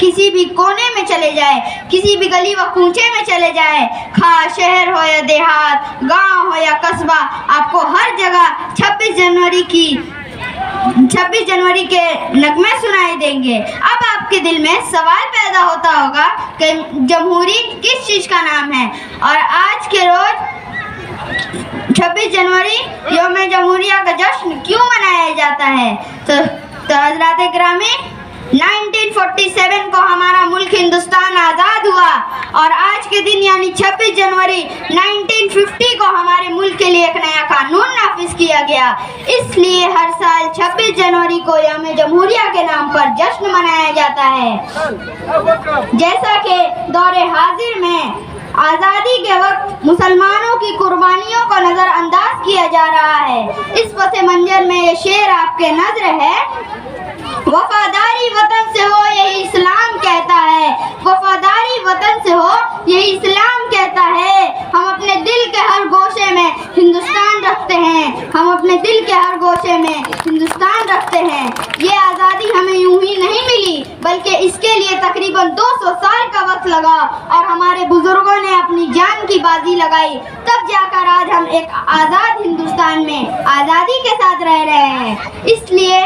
किसी भी कोने में चले जाए, किसी भी गली व कूचे में चले जाए, खा शहर हो या देहात, गांव हो या कस्बा, आपको हर जगह 26 जनवरी के नगमे सुनाई देंगे। अब आपके दिल में सवाल पैदा होता होगा कि जमहूरी किस चीज़ का नाम है और आज के रोज़ 26 जनवरी यौम जमहूरिया का जश्न क्यों मनाया जाता है। तो हज़रात गिरामी, 1947 को हमारा मुल्क हिंदुस्तान आज़ाद हुआ और आज के दिन यानी 26 जनवरी 1950 को हमारे मुल्क के लिए एक नया कानून नाफिज किया गया। इसलिए हर साल 26 जनवरी को यौम जमहूरिया के नाम पर जश्न मनाया जाता है। जैसा कि दौरे हाजिर में आज़ादी के वक्त मुसलमानों की कुर्बानियों को नज़रअंदाज किया जा रहा है, इस पस मंजर में ये शेर आपके नज़र है। वफादारी वतन से हो यही इस्लाम कहता है, वफादारी वतन से हो यही इस्लाम कहता है। हम अपने दिल के हर गोशे में हिंदुस्तान रखते हैं, हम अपने दिल के हर गोशे में हिंदुस्तान रखते हैं। ये आज़ादी हमें यूं ही नहीं मिली बल्कि इसके लिए तकरीबन 200 साल का वक्त लगा और हमारे बुजुर्गों ने अपनी जान की बाजी लगाई, तब जाकर आज हम एक आज़ाद हिंदुस्तान में आज़ादी के साथ रह रहे हैं। इसलिए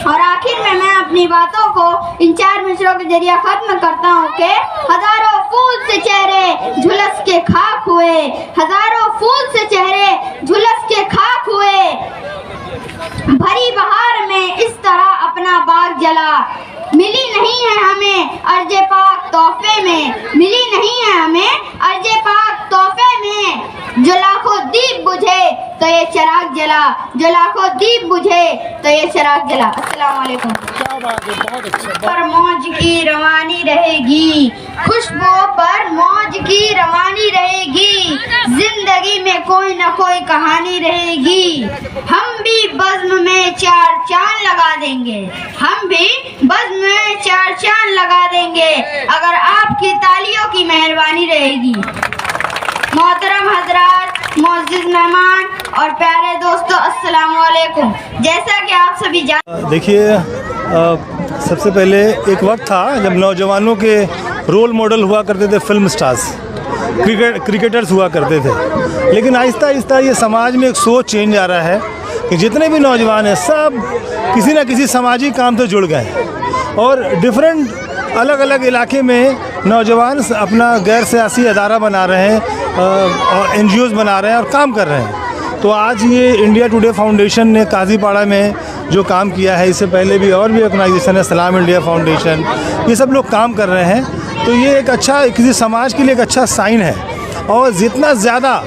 और आखिर में मैं अपनी बातों को इन 4 मिसरों के जरिए खत्म करता हूँ कि हजारों फूल से चेहरे झुलस के खाक हुए, हजारों फूल से चेहरे झुलस के खाक हुए, भरी बहार में इस तरह अपना बाग जला। मिली नहीं है हमें अर्ज़े पाक तोहफे में, मिली नहीं है हमें अर्ज़े पाक तोहफे में, जो लाखों दीप बुझे तो ये चिराग जला, जो लाखों दीप बुझे तो ये चिराग जला। अस्सलाम वालेकुम। पर मौज की रवानी रहेगी, खुशबू पर मौज की रवानी रहेगी, जिंदगी में कोई न कोई कहानी रहेगी। हम भी बज़्म में 4 चांद लगा देंगे, हम भी बज़्म में 4 चांद लगा देंगे अगर आपकी तालियों की मेहरबानी रहेगी। मोहतरम हजरात, मोअज़्ज़िज़ मेहमान और प्यारे दोस्तों, अस्सलाम वालेकुम। जैसा कि आप सभी देखिए, सबसे पहले एक वक्त था जब नौजवानों के रोल मॉडल हुआ करते थे फिल्म स्टार्स, क्रिकेटर्स हुआ करते थे, लेकिन आहिस्ता आहिस्ता ये समाज में एक सोच चेंज आ रहा है कि जितने भी नौजवान हैं सब किसी न किसी सामाजिक काम से जुड़ गए और डिफरेंट अलग अलग इलाके में नौजवान अपना गैर सियासी अदारा बना रहे हैं और NGOs बना रहे हैं और काम कर रहे हैं। तो आज ये इंडिया टुडे फाउंडेशन ने काजीपाड़ा में जो काम किया है, इससे पहले भी और भी ऑर्गेनाइजेशन है, सलाम इंडिया फाउंडेशन, ये सब लोग काम कर रहे हैं। तो ये एक अच्छा, किसी समाज के लिए एक अच्छा साइन है। और जितना ज़्यादा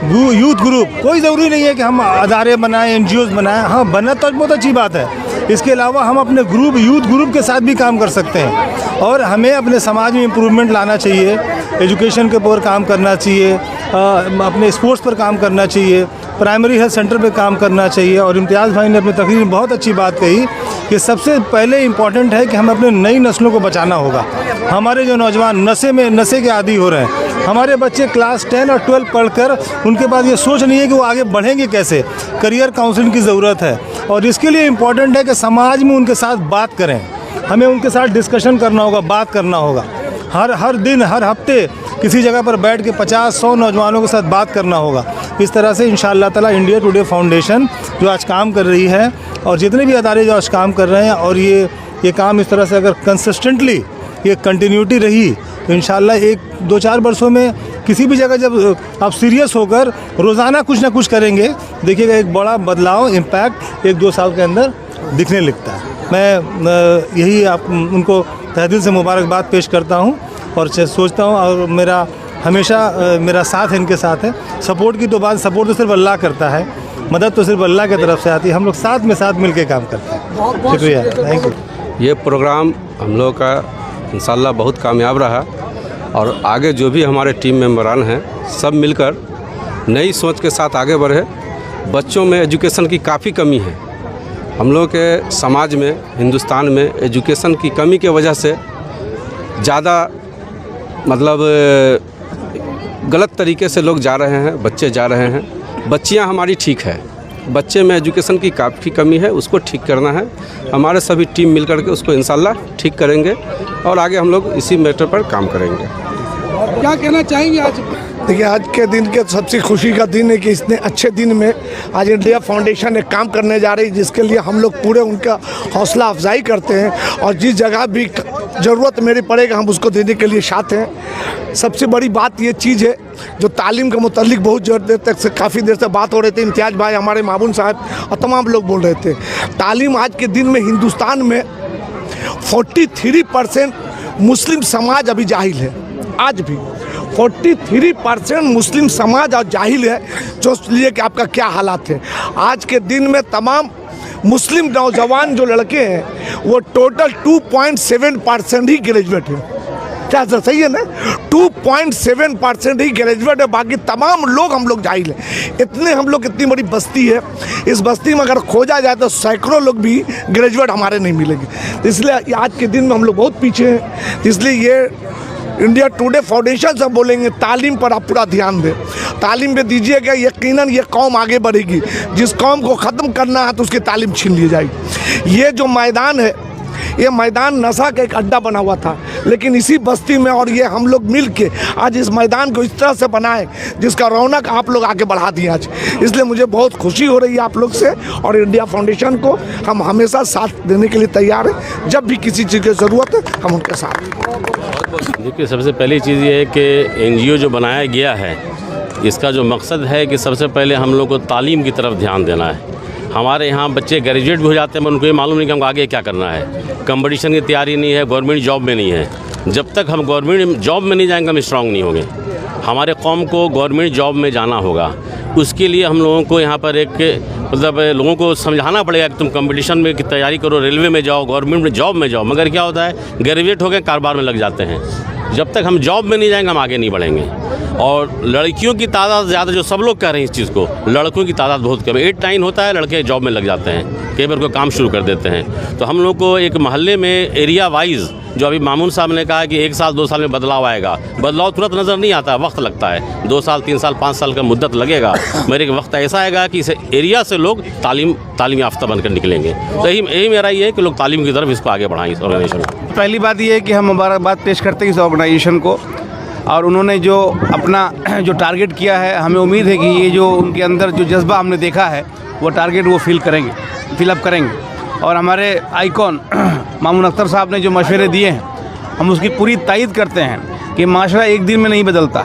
यूथ ग्रुप, कोई ज़रूरी नहीं है कि हम अदारे बनाएं, NGOs बनाएं, हाँ बनना तो बहुत अच्छी बात है। इसके अलावा हम अपने ग्रुप, यूथ ग्रुप के साथ भी काम कर सकते हैं और हमें अपने समाज में इम्प्रूवमेंट लाना चाहिए, एजुकेशन के ऊपर काम करना चाहिए, अपने स्पोर्ट्स पर काम करना चाहिए, प्राइमरी हेल्थ सेंटर पे काम करना चाहिए। और इम्तियाज़ भाई ने अपनी तकरीर में बहुत अच्छी बात कही कि सबसे पहले इम्पॉर्टेंट है कि हमें अपने नई नस्लों को बचाना होगा। हमारे जो नौजवान नशे के आदी हो रहे हैं, हमारे बच्चे क्लास 10 और 12 पढ़कर उनके पास ये सोच नहीं है कि वो आगे बढ़ेंगे कैसे। करियर काउंसलिंग की ज़रूरत है और इसके लिए इम्पॉर्टेंट है कि समाज में उनके साथ बात करें, हमें उनके साथ डिस्कशन करना होगा, बात करना होगा। हर दिन, हर हफ्ते किसी जगह पर बैठ के 50-100 नौजवानों के साथ बात करना होगा। इस तरह से इंशाअल्लाह ताला इंडिया टुडे फाउंडेशन जो आज काम कर रही है और जितने भी अदारे जो आज काम कर रहे हैं, और ये काम इस तरह से अगर कंसिस्टेंटली ये कंटिन्यूटी रही तो इंशाअल्लाह 1-2-4 वर्षों में किसी भी जगह जब आप सीरियस होकर रोज़ाना कुछ ना कुछ करेंगे, देखिएगा एक बड़ा बदलाव, इम्पैक्ट 1-2 साल के अंदर दिखने लगता है। मैं यही आप उनको तहे दिल से मुबारकबाद पेश करता हूँ और सोचता हूँ, और मेरा हमेशा मेरा साथ इनके साथ है। सपोर्ट की तो बात, सपोर्ट तो सिर्फ अल्लाह करता है, मदद तो सिर्फ अल्लाह की तरफ से आती है। हम लोग साथ मिल के काम करते हैं। शुक्रिया, थैंक यू। ये प्रोग्राम हम लोग का इंशाअल्लाह बहुत कामयाब रहा और आगे जो भी हमारे टीम मेंबरान हैं सब मिलकर नई सोच के साथ आगे बढ़े। बच्चों में एजुकेशन की काफ़ी कमी है। हम लोग के समाज में, हिंदुस्तान में एजुकेशन की कमी की वजह से ज़्यादा मतलब गलत तरीके से लोग जा रहे हैं, बच्चे जा रहे हैं। बच्चियां हमारी ठीक है बच्चे में एजुकेशन की काफ़ी कमी है, उसको ठीक करना है। हमारे सभी टीम मिल करके उसको इंशाल्लाह ठीक करेंगे और आगे हम लोग इसी मैटर पर काम करेंगे। क्या कहना चाहेंगे आज? देखिए, आज के दिन के सबसे खुशी का दिन है कि इतने अच्छे दिन में आज इंडिया फाउंडेशन एक काम करने जा रही है, जिसके लिए हम लोग पूरे उनका हौसला अफजाई करते हैं और जिस जगह भी ज़रूरत मेरी पड़ेगा हम उसको देने के लिए साथ हैं। सबसे बड़ी बात ये चीज़ है जो तालीम के मुतालिक बहुत देर तक से काफ़ी देर से बात हो रही थी, इम्तियाज़ भाई, हमारे मामून साहब और तमाम लोग बोल रहे थे, तालीम आज के दिन में हिंदुस्तान में 43% मुस्लिम समाज अभी जाहिल है। आज भी 43% मुस्लिम समाज और जाहिल है, जो लिए कि आपका क्या हालात है। आज के दिन में तमाम मुस्लिम नौजवान जो लड़के हैं वो टोटल 2.7% ही ग्रेजुएट है। क्या सही है ना? 2.7% ही ग्रेजुएट है, बाकी तमाम लोग हम लोग जाहिल हैं। इतने हम लोग, इतनी बड़ी बस्ती है, इस बस्ती में अगर खोजा जाए तो सैकड़ों लोग भी ग्रेजुएट हमारे नहीं मिलेंगे। इसलिए आज के दिन में हम लोग बहुत पीछे हैं। इसलिए ये इंडिया टुडे फाउंडेशन से बोलेंगे तालीम पर आप पूरा ध्यान दें, तालीम पे दीजिएगा, यकीनन ये कौम आगे बढ़ेगी। जिस कौम को ख़त्म करना है तो उसकी तालीम छीन ली जाएगी। ये जो मैदान है, ये मैदान नशा का एक अड्डा बना हुआ था, लेकिन इसी बस्ती में और ये हम लोग मिल के आज इस मैदान को इस तरह से बनाए जिसका रौनक आप लोग आगे बढ़ा दिए आज। इसलिए मुझे बहुत खुशी हो रही है आप लोग से, और इंडिया फाउंडेशन को हम हमेशा साथ देने के लिए तैयार हैं। जब भी किसी चीज़ की ज़रूरत है हम उनके साथ हैं। देखिए, सबसे पहली चीज़ ये है कि एनजीओ जो बनाया गया है, इसका जो मकसद है कि सबसे पहले हम लोग को तालीम की तरफ ध्यान देना है। हमारे यहाँ बच्चे ग्रेजुएट भी हो जाते हैं, मगर उनको ये मालूम नहीं कि हमको आगे क्या करना है। कंपटीशन की तैयारी नहीं है, गवर्नमेंट जॉब में नहीं है। जब तक हम गवर्नमेंट जॉब में नहीं जाएंगे हम स्ट्रांग नहीं होंगे। हमारे कौम को गवर्नमेंट जॉब में जाना होगा। उसके लिए हम लोगों को यहाँ पर एक मतलब लोगों को समझाना पड़ेगा कि तुम कंपटीशन में की तैयारी करो, रेलवे में जाओ, गवर्नमेंट में जॉब में जाओ। मगर क्या होता है, ग्रेजुएट हो गए कारोबार में लग जाते हैं। जब तक हम जॉब में नहीं जाएंगे हम आगे नहीं बढ़ेंगे। और लड़कियों की तादाद ज़्यादा, जो सब लोग कह रहे हैं इस चीज़ को, लड़कों की तादाद बहुत कम है। 8-9 होता है, लड़के जॉब में लग जाते हैं, कई बार को काम शुरू कर देते हैं। तो हम लोग को एक महल्ले में एरिया वाइज, जो अभी मामून साहब ने कहा कि 1 साल 2 साल में बदलाव आएगा, बदलाव तुरंत नज़र नहीं आता, वक्त लगता है। 2 साल 3 साल 5 साल का मुद्दत लगेगा, मगर एक वक्त ऐसा आएगा कि इस एरिया से लोग तालीम याफ्ता बनकर निकलेंगे। तो यही मेरा ये है कि लोग तालीम की तरफ इसको आगे बढ़ाएं इस ऑर्गेनाइजेशन को। पहली बात ये है कि हम मुबारकबाद पेश करते हैं इस ऑर्गेनाइजेशन को, और उन्होंने जो अपना जो टारगेट किया है, हमें उम्मीद है कि ये जो उनके अंदर जो जज्बा हमने देखा है वो टारगेट वो फिलअप करेंगे। और हमारे आइकॉन मामून अख्तर साहब ने जो मशवरे दिए हैं, हम उसकी पूरी तायद करते हैं कि माशरा एक दिन में नहीं बदलता,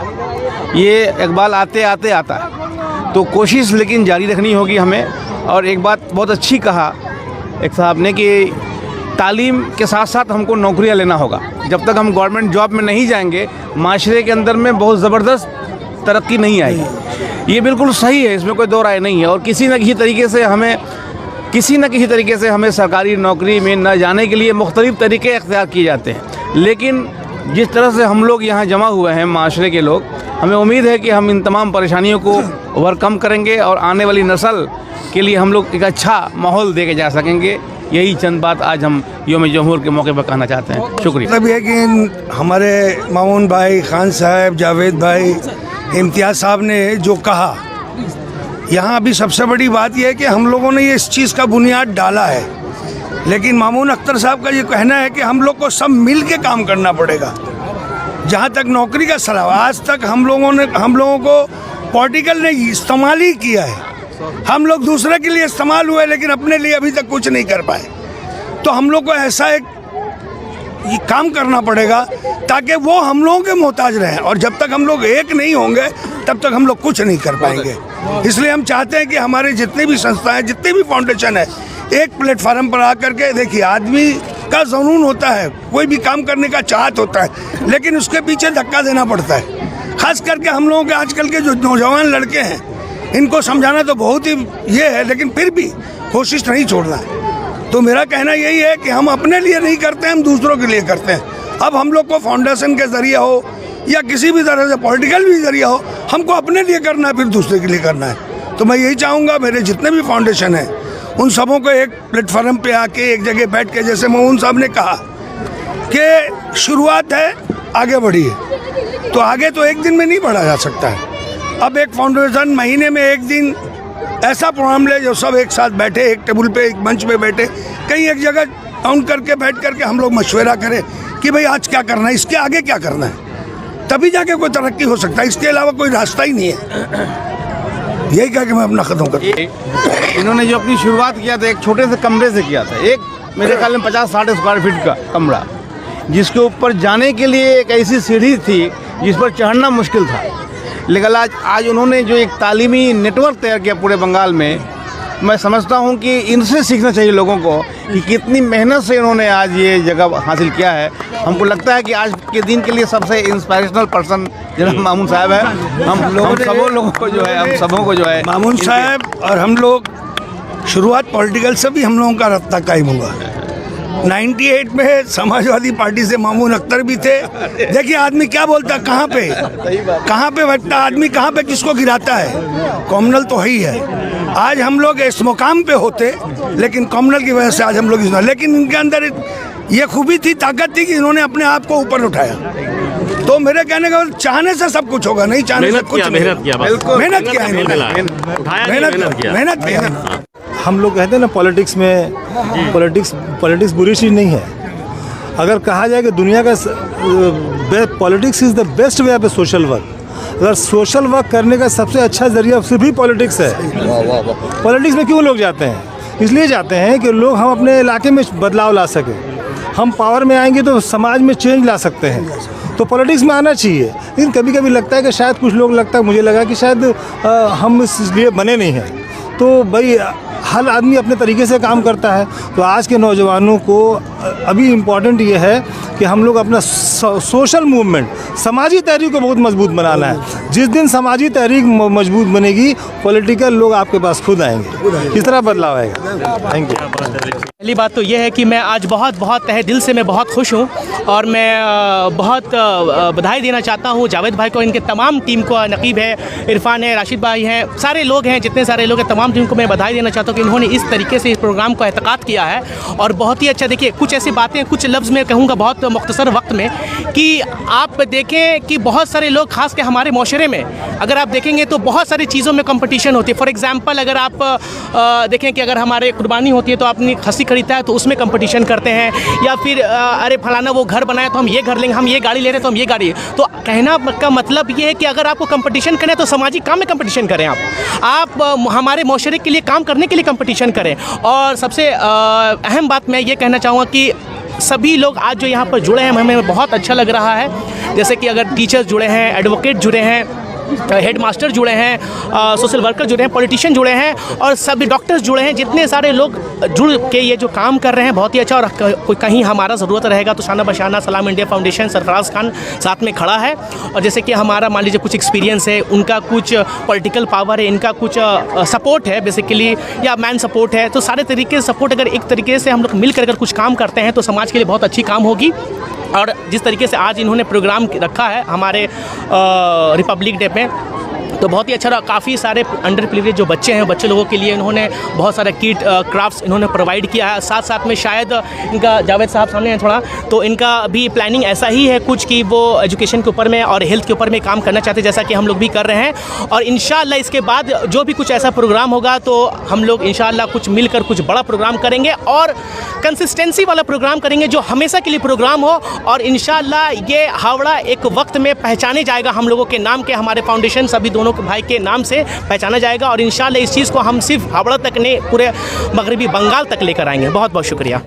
ये इकबाल आते आते आता है। तो कोशिश लेकिन जारी रखनी होगी हमें। और एक बात बहुत अच्छी कहा एक साहब ने कि तालीम के साथ साथ हमको नौकरियां लेना होगा। जब तक हम गवर्नमेंट जॉब में नहीं जाएंगे, माशरे के अंदर में बहुत ज़बरदस्त तरक्की नहीं आएगी। ये बिल्कुल सही है, इसमें कोई दो राय नहीं है। और किसी न किसी तरीके से हमें सरकारी नौकरी में न जाने के लिए मुख्तलिफ तरीके इख्तियार किए जाते हैं। लेकिन जिस तरह से हम लोग यहाँ जमा हुए हैं माशरे के लोग, हमें उम्मीद है कि हम इन तमाम परेशानियों को ओवरकम करेंगे और आने वाली नस्ल के लिए हम लोग एक अच्छा माहौल दे के जा सकेंगे। यही चंद बात आज हम योम जमहूर के मौके पर कहना चाहते हैं। शुक्रिया। मतलब ये कि हमारे मामून भाई, खान साहब, जावेद भाई, इम्तियाज़ साहब ने जो कहा, यहाँ अभी सबसे बड़ी बात यह है कि हम लोगों ने ये इस चीज़ का बुनियाद डाला है। लेकिन मामून अख्तर साहब का ये कहना है कि हम लोग को सब मिल के काम करना पड़ेगा। जहाँ तक नौकरी का सवाल, आज तक हम लोगों को पॉलिटिकल ने इस्तेमाल ही किया है। हम लोग दूसरे के लिए इस्तेमाल हुए, लेकिन अपने लिए अभी तक कुछ नहीं कर पाए। तो हम लोग को ऐसा एक ये काम करना पड़ेगा ताकि वो हम लोगों के मोहताज रहें। और जब तक हम लोग एक नहीं होंगे तब तक हम लोग कुछ नहीं कर पाएंगे। इसलिए हम चाहते हैं कि हमारे जितनी भी संस्थाएं, जितनी भी फाउंडेशन है, एक प्लेटफार्म पर आकर के, देखिए आदमी का जुनून होता है, कोई भी काम करने का चाहत होता है, लेकिन उसके पीछे धक्का देना पड़ता है। खास करके हम लोगों के आजकल के जो नौजवान लड़के हैं, इनको समझाना तो बहुत ही ये है, लेकिन फिर भी कोशिश नहीं छोड़ना है। तो मेरा कहना यही है कि हम अपने लिए नहीं करते, हम दूसरों के लिए करते हैं। अब हम लोग को फाउंडेशन के ज़रिए हो या किसी भी तरह से पॉलिटिकल भी ज़रिए हो, हमको अपने लिए करना है, फिर दूसरे के लिए करना है। तो मैं यही चाहूँगा मेरे जितने भी फाउंडेशन हैं उन सबों को एक प्लेटफार्म पे आके एक जगह बैठ के, जैसे मोहन साहब ने कहा कि शुरुआत है, आगे बढ़िए। तो आगे तो एक दिन में नहीं बढ़ा जा सकता है। अब एक फाउंडेशन महीने में एक दिन ऐसा प्रोग्राम ले जो सब एक साथ बैठे, एक टेबल पे, एक मंच पे बैठे, कहीं एक जगह ऑन करके बैठ करके हम लोग मशवरा करें कि भाई आज क्या करना है, इसके आगे क्या करना है, तभी जाके कोई तरक्की हो सकता है। इसके अलावा कोई रास्ता ही नहीं है। यही कह के मैं अपना ख़त्म करता। इन्होंने जो अपनी शुरुआत किया था एक छोटे से कमरे से किया था, एक मेरे ख्याल में 50-60 स्क्वायर फीट का कमरा, जिसके ऊपर जाने के लिए एक ऐसी सीढ़ी थी जिस पर चढ़ना मुश्किल था। लेकिन आज उन्होंने जो एक तालीमी नेटवर्क तैयार किया पूरे बंगाल में, मैं समझता हूं कि इनसे सीखना चाहिए लोगों को कि कितनी मेहनत से इन्होंने आज ये जगह हासिल किया है। हमको लगता है कि आज के दिन के लिए सबसे इंस्पिरेशनल पर्सन जनाब मामून साहब है। हम सबों को जो है मामून साहब और हम लोग शुरुआत पॉलिटिकल से भी हम लोगों का रब्ता कायम हुआ। 98 में समाजवादी पार्टी से मामून अख्तर भी थे। देखिए आदमी क्या बोलता है, कहाँ पे बैठता आदमी, कहाँ पे किसको गिराता है। कॉमनल तो ही है। आज हम लोग इस मुकाम पे होते, लेकिन कॉमनल की वजह से आज हम लोग लेकिन इनके अंदर ये खूबी थी, ताकत थी कि इन्होंने अपने आप को ऊपर उठाया। तो मेरे कहने का चाहने से सब कुछ होगा, नहीं चाहने से कुछ नहीं। मेहनत किया। हम लोग कहते हैं ना पॉलिटिक्स में, पॉलिटिक्स बुरी चीज़ नहीं है। अगर कहा जाए कि दुनिया का politics is the best way of social work, अगर सोशल वर्क करने का सबसे अच्छा जरिया सिर्फ ही पॉलिटिक्स है। पॉलिटिक्स में क्यों लोग जाते हैं? इसलिए जाते हैं कि लोग हम अपने इलाके में बदलाव ला सकें। हम पावर में आएंगे तो समाज में चेंज ला सकते हैं, तो पॉलिटिक्स में आना चाहिए। लेकिन कभी कभी लगता है कि शायद कुछ लोग मुझे लगा कि शायद हम इसलिए बने नहीं हैं। तो भाई हर आदमी अपने तरीके से काम करता है। तो आज के नौजवानों को अभी इम्पॉर्टेंट ये है कि हम लोग अपना सोशल मूवमेंट, समाजी तहरीक को बहुत मजबूत बनाना है। जिस दिन समाजी तहरीक मजबूत बनेगी, पॉलिटिकल लोग आपके पास खुद आएंगे, इस तरह बदलाव आएगा। Thank you. पहली बात तो ये है कि मैं आज बहुत तहे दिल से मैं बहुत खुश हूँ और मैं बहुत बधाई देना चाहता हूँ जावेद भाई को, इनके तमाम टीम को, नकीब है, इरफान है, राशिद भाई हैं, सारे लोग हैं, जितने सारे लोग हैं, तमाम टीम को मैं बधाई देना चाहता हूँ कि इन्होंने इस तरीके से इस प्रोग्राम को एहतिकाद किया है और बहुत ही अच्छा। देखिए कुछ ऐसी बातें, कुछ लफ्ज़ में कहूँगा बहुत मुख्तसर वक्त में, कि आप देखें कि बहुत सारे लोग खास के हमारे माशरे में अगर आप देखेंगे तो बहुत सारी चीज़ों में कंपटीशन होती है। फॉर एग्जांपल अगर आप देखें कि अगर हमारे कुर्बानी होती है तो आपने खस्सी खरीदता है तो उसमें कंपटीशन करते हैं, या फिर अरे फलाना वो घर बनाया तो हम ये घर लेंगे, हम ये गाड़ी ले रहे हैं तो हम ये गाड़ी। तो कहना का मतलब ये है कि अगर आपको कंपटीशन करें तो सामाजिक काम में कंपटीशन करें, आप हमारे माशरे के लिए काम करने के लिए कंपटीशन करें। और सबसे अहम बात मैं ये कहना चाहूँगा कि सभी लोग आज जो यहाँ पर जुड़े हैं हमें बहुत अच्छा लग रहा है। जैसे कि अगर टीचर्स जुड़े हैं, एडवोकेट जुड़े हैं, हेड मास्टर जुड़े हैं, सोशल वर्कर जुड़े हैं, पॉलिटिशियन जुड़े हैं और सभी डॉक्टर्स जुड़े हैं। जितने सारे लोग जुड़ के ये जो काम कर रहे हैं बहुत ही अच्छा। और कोई कहीं हमारा ज़रूरत रहेगा तो शाना बशाना सलाम इंडिया फाउंडेशन सरफराज खान साथ में खड़ा है। और जैसे कि हमारा मान लीजिए कुछ एक्सपीरियंस है, उनका कुछ पॉलिटिकल पावर है, इनका कुछ सपोर्ट है बेसिकली, या मैन सपोर्ट है, तो सारे तरीके से सपोर्ट अगर एक तरीके से हम लोग मिल कर कुछ काम करते हैं तो समाज के लिए बहुत अच्छी काम होगी। और जिस तरीके से आज इन्होंने प्रोग्राम रखा है हमारे रिपब्लिक डे पे, तो बहुत ही अच्छा रहा। काफ़ी सारे अंडर प्रिविलेज जो बच्चे हैं, बच्चे लोगों के लिए इन्होंने बहुत सारे किट क्राफ्ट्स इन्होंने प्रोवाइड किया है। साथ साथ में शायद इनका जावेद साहब सामने हैं थोड़ा, तो इनका भी प्लानिंग ऐसा ही है कुछ कि वो एजुकेशन के ऊपर में और हेल्थ के ऊपर में काम करना चाहते हैं, जैसा कि हम लोग भी कर रहे हैं। और इंशाल्लाह इसके बाद जो भी कुछ ऐसा प्रोग्राम होगा तो हम लोग इंशाल्लाह कुछ मिलकर कुछ बड़ा प्रोग्राम करेंगे और कंसिस्टेंसी वाला प्रोग्राम करेंगे जो हमेशा के लिए प्रोग्राम हो। और इंशाल्लाह ये हावड़ा एक वक्त में पहचाने जाएगा हम लोगों के नाम के, हमारे फाउंडेशन सभी दोनों भाई के नाम से पहचाना जाएगा। और इंशाल्लाह इस चीज़ को हम सिर्फ हावड़ा तक नहीं, पूरे मगरबी बंगाल तक लेकर आएंगे। बहुत बहुत शुक्रिया।